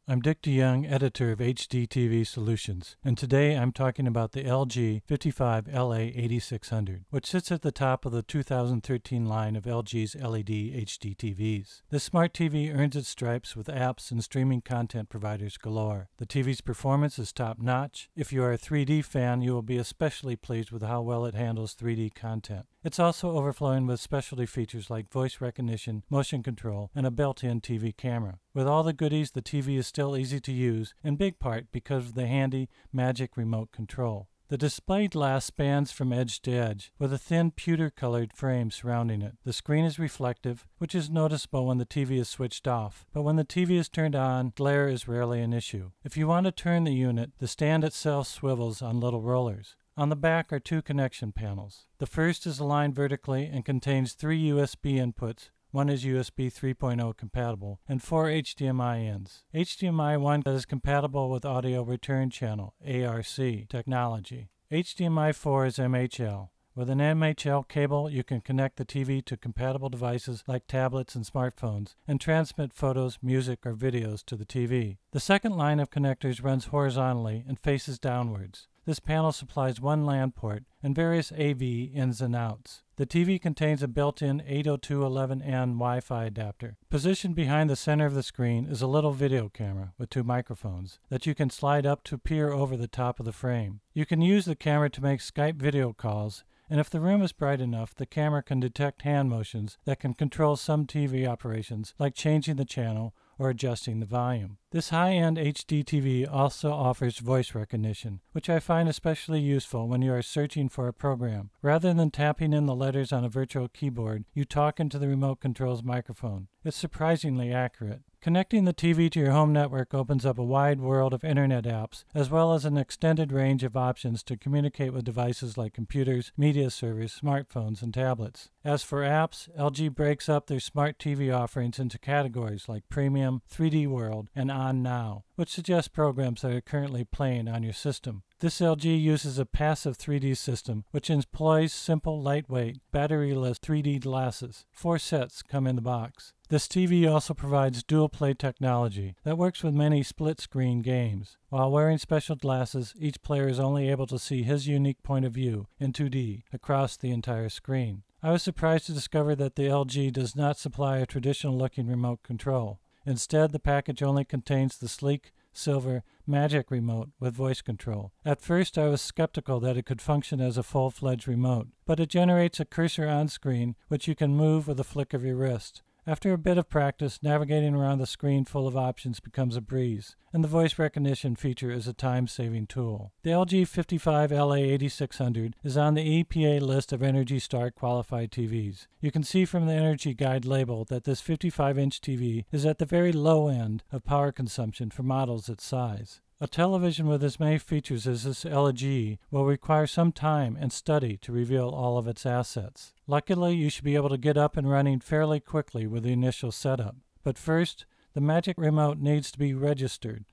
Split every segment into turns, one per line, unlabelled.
I'm Dick DeYoung, editor of HDTV Solutions, and today I'm talking about the LG 55LA8600, which sits at the top of the 2013 line of LG's LED HDTVs. This smart TV earns its stripes with apps and streaming content providers galore. The TV's performance is top-notch. If you are a 3D fan, you will be especially pleased with how well it handles 3D content. It's also overflowing with specialty features like voice recognition, motion control, and a built-in TV camera. With all the goodies, the TV is still easy to use, in big part because of the handy Magic Remote control. The display glass spans from edge to edge, with a thin pewter-colored frame surrounding it. The screen is reflective, which is noticeable when the TV is switched off, but when the TV is turned on, glare is rarely an issue. If you want to turn the unit, the stand itself swivels on little rollers. On the back are two connection panels. The first is aligned vertically and contains 3 USB inputs. One is USB 3.0 compatible, and 4 HDMI ends. HDMI 1 is compatible with Audio Return Channel, ARC, technology. HDMI 4 is MHL. With an MHL cable, you can connect the TV to compatible devices like tablets and smartphones and transmit photos, music, or videos to the TV. The second line of connectors runs horizontally and faces downwards. This panel supplies one LAN port and various AV ins and outs. The TV contains a built-in 802.11n Wi-Fi adapter. Positioned behind the center of the screen is a little video camera with 2 microphones that you can slide up to peer over the top of the frame. You can use the camera to make Skype video calls, and if the room is bright enough, the camera can detect hand motions that can control some TV operations like changing the channel or adjusting the volume. This high-end HD TV also offers voice recognition, which I find especially useful when you are searching for a program. Rather than tapping in the letters on a virtual keyboard, you talk into the remote control's microphone. It's surprisingly accurate. Connecting the TV to your home network opens up a wide world of internet apps, as well as an extended range of options to communicate with devices like computers, media servers, smartphones, and tablets. As for apps, LG breaks up their smart TV offerings into categories like Premium, 3D World, and On Now, which suggest programs that are currently playing on your system. This LG uses a passive 3D system, which employs simple, lightweight, battery-less 3D glasses. 4 sets come in the box. This TV also provides dual-play technology that works with many split-screen games. While wearing special glasses, each player is only able to see his unique point of view in 2D across the entire screen. I was surprised to discover that the LG does not supply a traditional-looking remote control. Instead, the package only contains the sleek, silver Magic Remote with voice control. At first, I was skeptical that it could function as a full-fledged remote, but it generates a cursor on screen which you can move with a flick of your wrist. After a bit of practice, navigating around the screen full of options becomes a breeze, and the voice recognition feature is a time-saving tool. The LG 55LA8600 is on the EPA list of Energy Star qualified TVs. You can see from the Energy Guide label that this 55-inch TV is at the very low end of power consumption for models its size. A television with as many features as this LG will require some time and study to reveal all of its assets. Luckily, you should be able to get up and running fairly quickly with the initial setup. But first, the Magic Remote needs to be registered.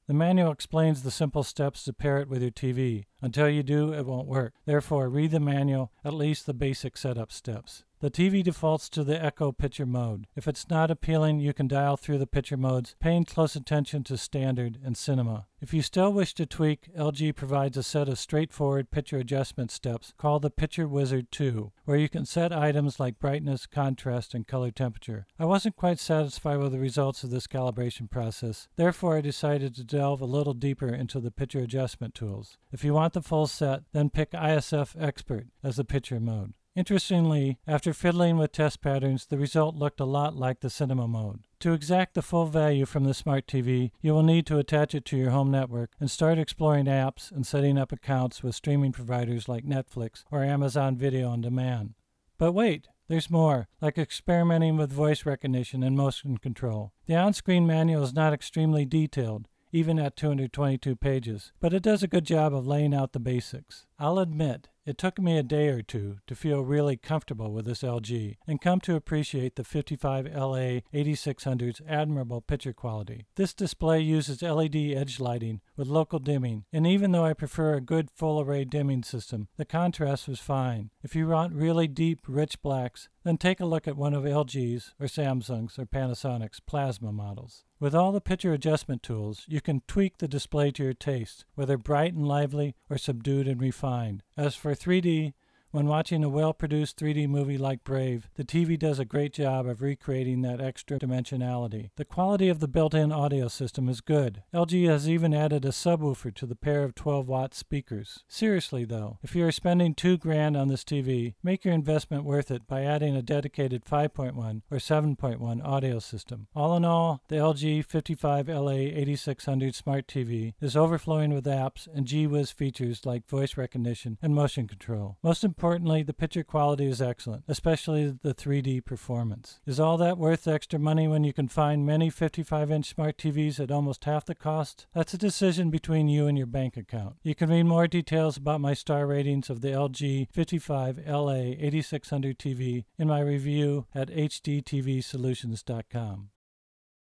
The manual explains the simple steps to pair it with your TV. Until you do, it won't work. Therefore, read the manual, at least the basic setup steps. The TV defaults to the Echo Picture mode. If it's not appealing, you can dial through the picture modes, paying close attention to Standard and Cinema. If you still wish to tweak, LG provides a set of straightforward picture adjustment steps called the Picture Wizard 2, where you can set items like brightness, contrast, and color temperature. I wasn't quite satisfied with the results of this calibration process, therefore I decided to delve a little deeper into the picture adjustment tools. If you want the full set, then pick ISF Expert as the picture mode. Interestingly, after fiddling with test patterns, the result looked a lot like the cinema mode. To exact the full value from the smart TV, you will need to attach it to your home network and start exploring apps and setting up accounts with streaming providers like Netflix or Amazon Video on Demand. But wait! There's more, like experimenting with voice recognition and motion control. The on-screen manual is not extremely detailed, even at 222 pages, but it does a good job of laying out the basics. I'll admit, it took me a day or two to feel really comfortable with this LG and come to appreciate the 55LA8600's admirable picture quality. This display uses LED edge lighting with local dimming, and even though I prefer a good full-array dimming system, the contrast was fine. If you want really deep, rich blacks, then take a look at one of LG's or Samsung's or Panasonic's plasma models. With all the picture adjustment tools, you can tweak the display to your taste, whether bright and lively or subdued and refined. As for 3D, when watching a well-produced 3D movie like Brave, the TV does a great job of recreating that extra dimensionality. The quality of the built-in audio system is good. LG has even added a subwoofer to the pair of 12-watt speakers. Seriously though, if you are spending $2,000 on this TV, make your investment worth it by adding a dedicated 5.1 or 7.1 audio system. All in all, the LG 55LA8600 Smart TV is overflowing with apps and gee-whiz features like voice recognition and motion control. Most importantly, the picture quality is excellent, especially the 3D performance. Is all that worth extra money when you can find many 55-inch smart TVs at almost half the cost? That's a decision between you and your bank account. You can read more details about my star ratings of the LG 55LA8600 TV in my review at hdtvsolutions.com.